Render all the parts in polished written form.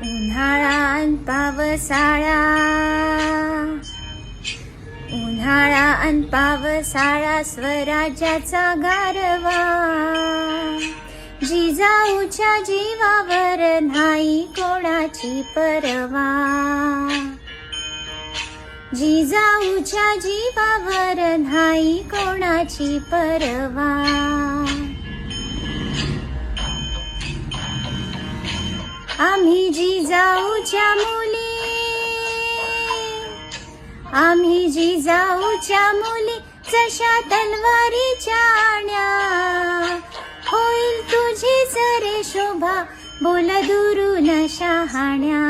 उन्हाळा अन पावसाळा, उन्हाळा अन पावसाळा, स्वराज्याचा गारवा. जिजाऊच्या जीवावर नाही कोणाची परवा. जिजाऊच्या जीवावर नाही कोणाची परवा. आम्ही जिजाऊच्या मुली, आम्ही जिजाऊच्या मुली, जशा तलवारीच्या आण्या. होईल तुझीच रे शोभा, बोल दुरून शहाण्या.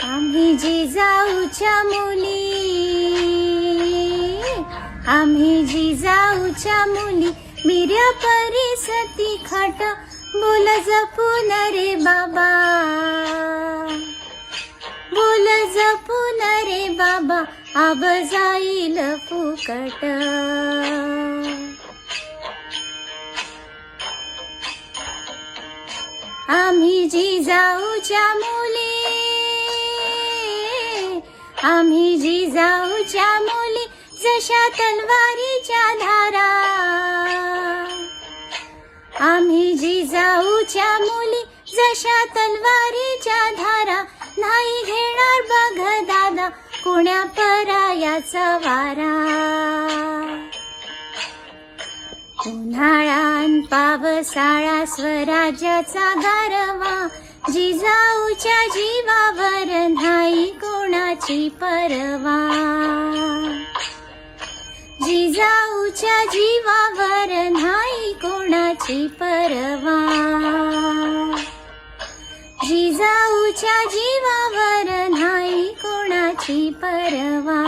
आम्ही जिजाऊच्या मुली, आम्ही जिजाऊच्या मुली, वीर्य परिसती खाट, बोल जपून रे बाबा. बोल जपून रे बाबा, आब जाईल फुकट. आम्ही जिजाऊच्या मुली, आम्ही जिजाऊच्या मुली, जशा तलवारीच्या धारा. आम्ही जिजाऊच्या मुली, जशा तलवारीच्या धारा. नाही घेणार बघ दादा, कोण्या परायाचा वारा. उन्हाळा अन पावसाळा, स्वराज्याचा गारवा. जिजाऊच्या जीवावर नाही कोणाची परवा. जिजाऊच्या जीवावर नाही कोणाची परवा. जिजाऊच्या जीवावर नाही कोणाची परवा.